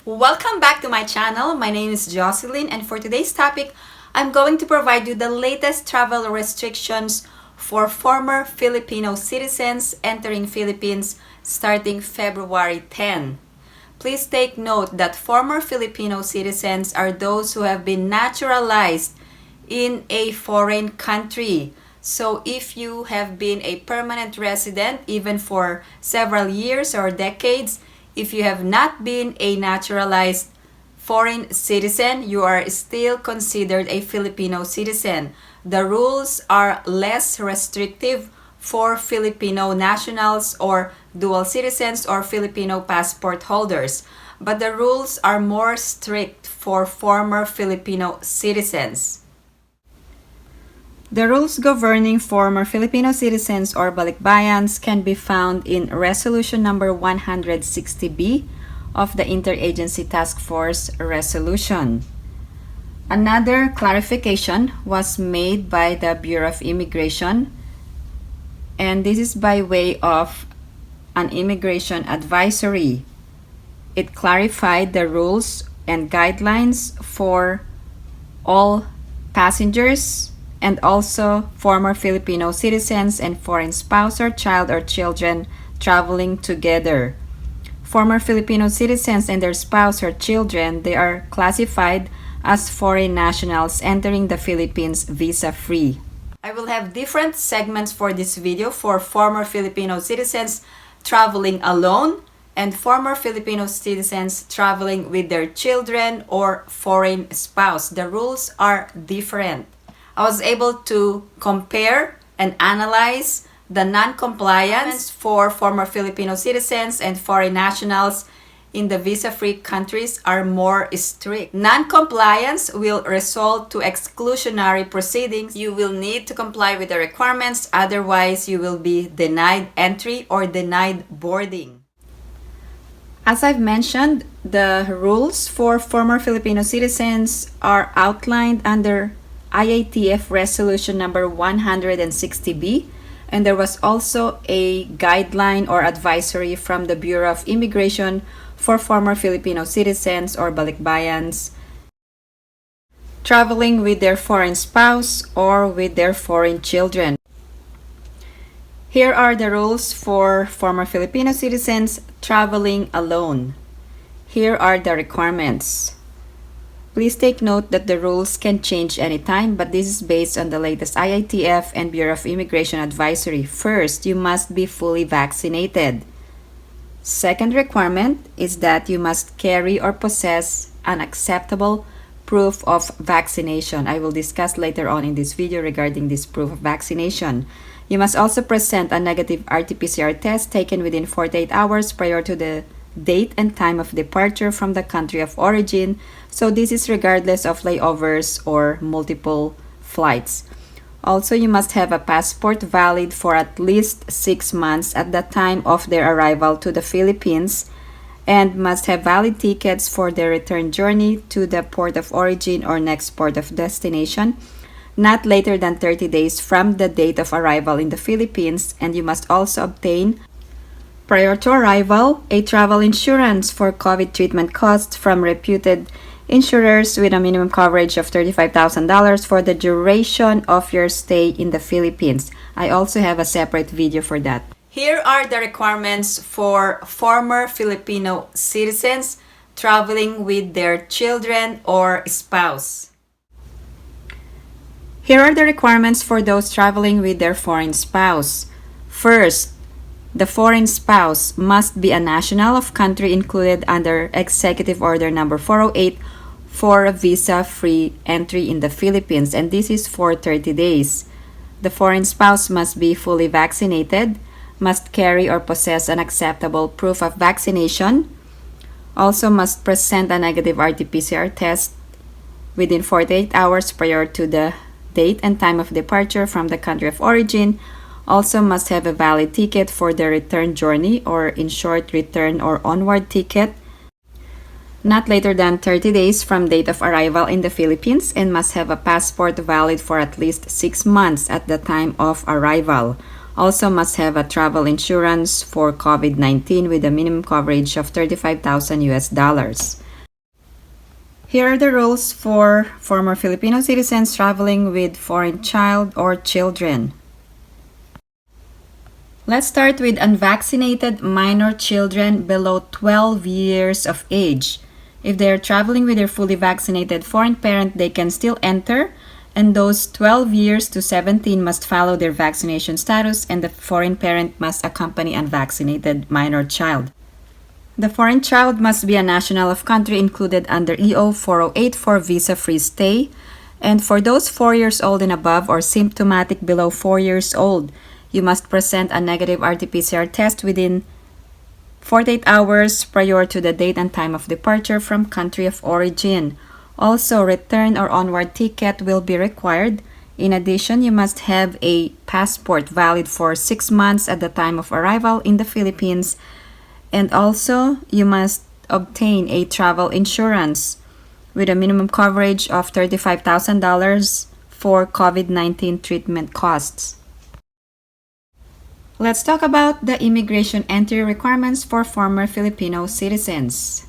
Welcome back to my channel. My name is Jocelyn, and for today's topic, I'm going to provide you the latest travel restrictions for former Filipino citizens entering Philippines starting February 10. Please take note that former Filipino citizens are those who have been naturalized in a foreign country. So if you have been a permanent resident even for several years or decades, if you have not been a naturalized foreign citizen, you are still considered a Filipino citizen. The rules are less restrictive for Filipino nationals or dual citizens or Filipino passport holders, but the rules are more strict for former Filipino citizens. The rules governing former Filipino citizens or balikbayans can be found in Resolution number 160B of the Interagency Task Force Resolution. Another clarification was made by the Bureau of Immigration, and this is by way of an immigration advisory. It clarified the rules and guidelines for all passengers and also former Filipino citizens and foreign spouse or child or children traveling together. Former Filipino citizens and their spouse or children, they are classified as foreign nationals entering the Philippines visa-free. I will have different segments for this video for former Filipino citizens traveling alone and former Filipino citizens traveling with their children or foreign spouse. The rules are different. I was able to compare and analyze the non-compliance for former Filipino citizens and foreign nationals in the visa-free countries are more strict. Non-compliance will result to exclusionary proceedings. You will need to comply with the requirements, otherwise you will be denied entry or denied boarding. As I've mentioned, the rules for former Filipino citizens are outlined under IATF Resolution number 160B, and there was also a guideline or advisory from the Bureau of Immigration for former Filipino citizens or balikbayans traveling with their foreign spouse or with their foreign children. Here are the rules for former Filipino citizens traveling alone. Here are the requirements. Please take note that the rules can change anytime, but this is based on the latest IATF and Bureau of Immigration advisory. First, you must be fully vaccinated. Second requirement is that you must carry or possess an acceptable proof of vaccination. I will discuss later on in this video regarding this proof of vaccination. You must also present a negative RT-PCR test taken within 48 hours prior to the date and time of departure from the country of origin. So this is regardless of layovers or multiple flights. Also, you must have a passport valid for at least 6 months at the time of their arrival to the Philippines and must have valid tickets for their return journey to the port of origin or next port of destination, not later than 30 days from the date of arrival in the Philippines, and you must also obtain prior to arrival, a travel insurance for COVID treatment costs from reputed insurers with a minimum coverage of $35,000 for the duration of your stay in the Philippines. I also have a separate video for that. Here are the requirements for former Filipino citizens traveling with their children or spouse. Here are the requirements for those traveling with their foreign spouse. First, the foreign spouse must be a national of country included under Executive Order number 408 for a visa-free entry in the Philippines, and this is for 30 days. The foreign spouse must be fully vaccinated, must carry or possess an acceptable proof of vaccination, also must present a negative RT-PCR test within 48 hours prior to the date and time of departure from the country of origin, also must have a valid ticket for the return journey or in short return or onward ticket not later than 30 days from date of arrival in the Philippines, and must have a passport valid for at least 6 months at the time of arrival. Also must have a travel insurance for COVID-19 with a minimum coverage of $35,000 US. Here are the rules for former Filipino citizens traveling with foreign child or children. Let's start with unvaccinated minor children below 12 years of age. If they are traveling with their fully vaccinated foreign parent, they can still enter, and those 12 years to 17 must follow their vaccination status, and the foreign parent must accompany unvaccinated minor child. The foreign child must be a national of country included under EO 408 for visa-free stay, and for those 4 years old and above or symptomatic below 4 years old, you must present a negative RT-PCR test within 48 hours prior to the date and time of departure from country of origin. Also, return or onward ticket will be required. In addition, you must have a passport valid for 6 months at the time of arrival in the Philippines. And also, you must obtain a travel insurance with a minimum coverage of $35,000 for COVID-19 treatment costs. Let's talk about the immigration entry requirements for former Filipino citizens.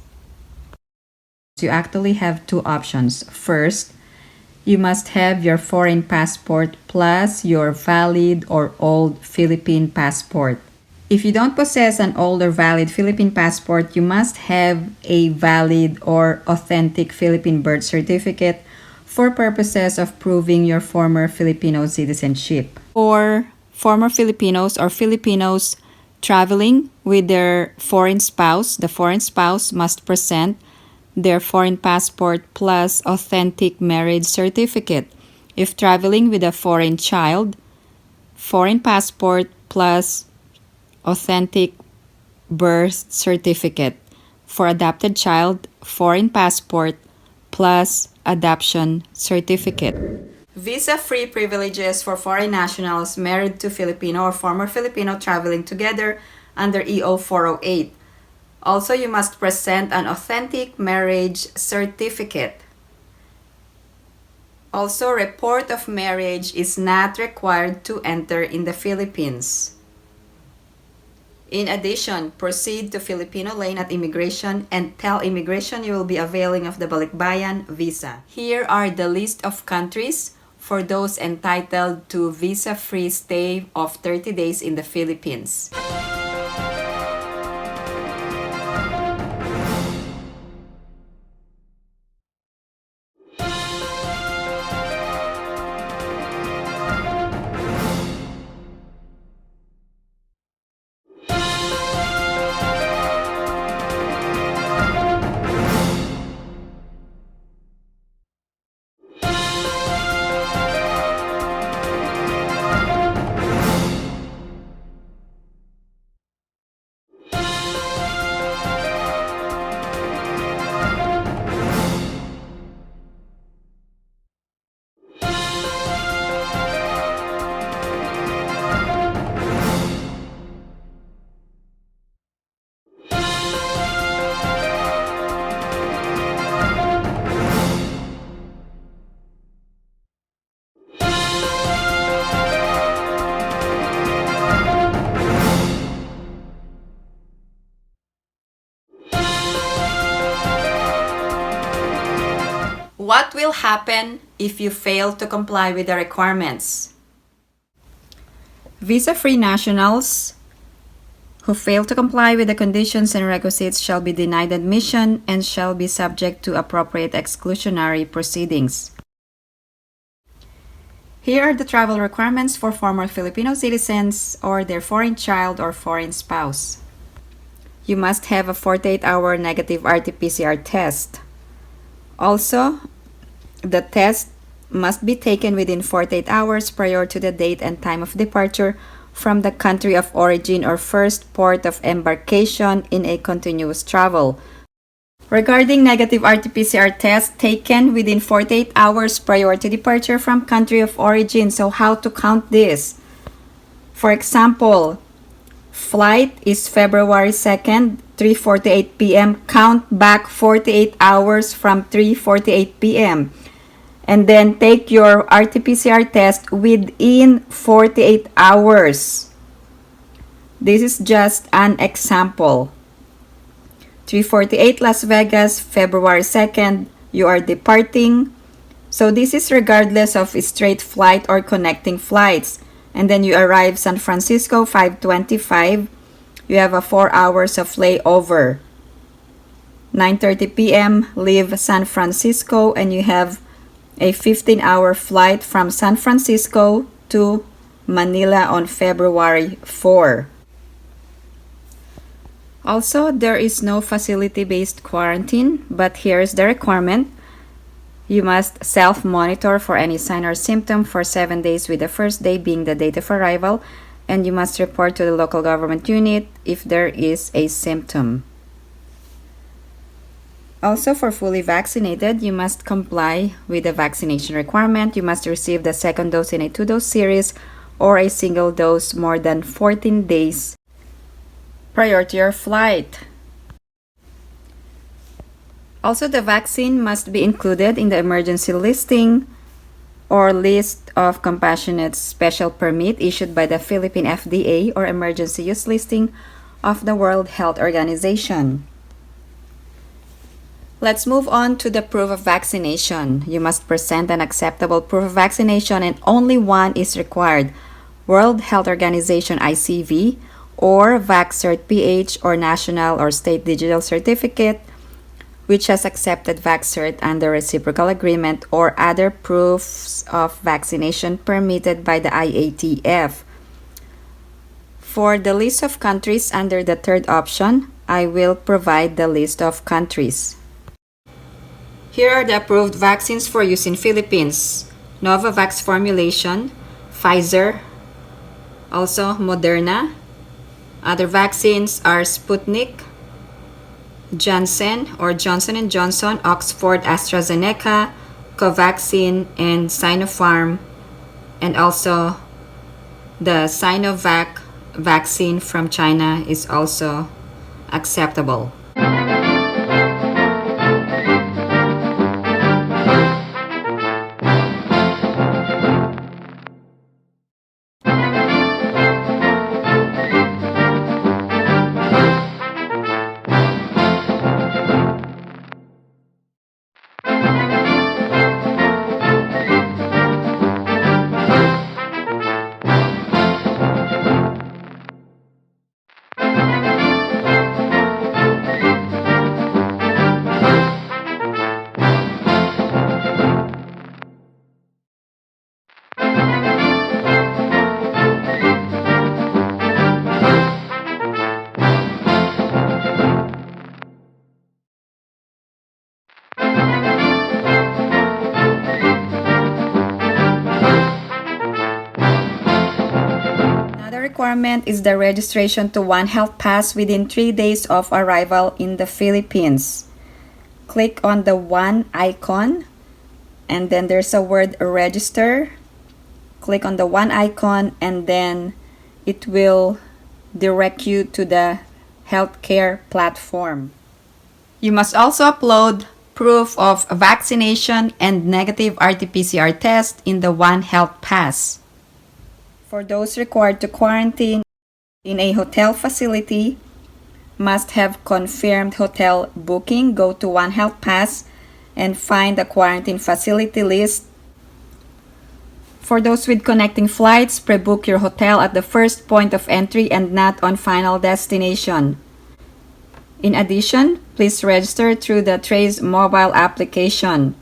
You actually have two options. First, you must have your foreign passport plus your valid or old Philippine passport. If you don't possess an old or valid Philippine passport, you must have a valid or authentic Philippine birth certificate for purposes of proving your former Filipino citizenship. For former Filipinos or Filipinos traveling with their foreign spouse, the foreign spouse must present their foreign passport plus authentic marriage certificate. If traveling with a foreign child, foreign passport plus authentic birth certificate. For adopted child, foreign passport plus adoption certificate. Visa-free privileges for foreign nationals married to Filipino or former Filipino traveling together under EO 408. Also, you must present an authentic marriage certificate. Also, report of marriage is not required to enter in the Philippines. In addition, proceed to Filipino lane at immigration and tell immigration you will be availing of the Balikbayan visa. Here are the list of countries for those entitled to visa-free stay of 30 days in the Philippines. What will happen if you fail to comply with the requirements? Visa-free nationals who fail to comply with the conditions and requisites shall be denied admission and shall be subject to appropriate exclusionary proceedings. Here are the travel requirements for former Filipino citizens or their foreign child or foreign spouse. You must have a 48-hour negative RT-PCR test. Also, the test must be taken within 48 hours prior to the date and time of departure from the country of origin or first port of embarkation in a continuous travel. Regarding negative RT-PCR test taken within 48 hours prior to departure from country of origin, so how to count this? For example, flight is February 2nd, 3:48 p.m. Count back 48 hours from 3:48 p.m. And then take your RT-PCR test within 48 hours. This is just an example. 3:48 Las Vegas, February 2nd, you are departing. So this is regardless of straight flight or connecting flights. And then you arrive San Francisco 5:25. You have a 4 hours of layover. 9:30 p.m. leave San Francisco, and you have a 15-hour flight from San Francisco to Manila on February 4. Also, there is no facility-based quarantine, but here's the requirement. You must self-monitor for any sign or symptom for 7 days, with the first day being the date of arrival, and you must report to the local government unit if there is a symptom. Also, for fully vaccinated, you must comply with the vaccination requirement. You must receive the second dose in a 2-dose series or a single dose more than 14 days prior to your flight. Also, the vaccine must be included in the emergency listing or list of compassionate special permit issued by the Philippine FDA or emergency use listing of the World Health Organization. Let's move on to the proof of vaccination. You must present an acceptable proof of vaccination, and only one is required: World Health Organization ICV or VaxCert PH or National or State Digital Certificate, which has accepted VaxCert under reciprocal agreement, or other proofs of vaccination permitted by the IATF. For the list of countries under the third option, I will provide the list of countries. Here are the approved vaccines for use in Philippines: Novavax formulation, Pfizer, also Moderna. Other vaccines are Sputnik, Janssen or Johnson & Johnson, Oxford AstraZeneca, Covaxin, and Sinopharm, and also the Sinovac vaccine from China is also acceptable. Requirement is the registration to One Health Pass within 3 days of arrival in the Philippines. Click on the One icon, and then there's a word register. Click on the One icon, and then it will direct you to the healthcare platform. You must also upload proof of vaccination and negative RT-PCR test in the One Health Pass. For those required to quarantine in a hotel facility, must have confirmed hotel booking. Go to One Health Pass and find the quarantine facility list. For those with connecting flights, pre-book your hotel at the first point of entry and not on final destination. In addition, please register through the Traze Mobile Application.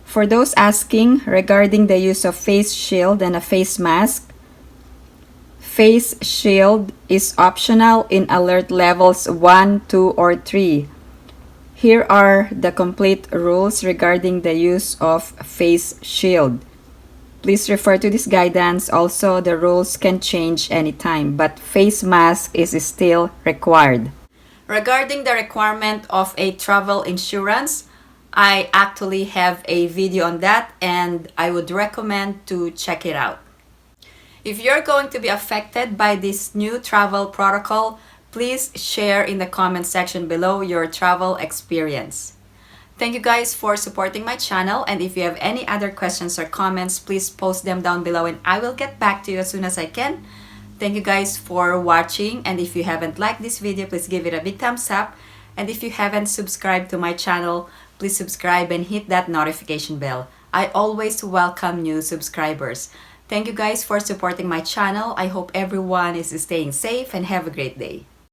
For those asking regarding the use of face shield and a face mask, face shield is optional in alert levels 1, 2, or 3. Here are the complete rules regarding the use of face shield. Please refer to this guidance. Also, the rules can change anytime, but face mask is still required. Regarding the requirement of a travel insurance, I actually have a video on that, and I would recommend to check it out. If you're going to be affected by this new travel protocol, please share in the comment section below your travel experience. Thank you guys for supporting my channel, and if you have any other questions or comments, please post them down below and I will get back to you as soon as I can. Thank you guys for watching, and if you haven't liked this video, please give it a big thumbs up. And if you haven't subscribed to my channel, please subscribe and hit that notification bell. I always welcome new subscribers. Thank you guys for supporting my channel. I hope everyone is staying safe and have a great day.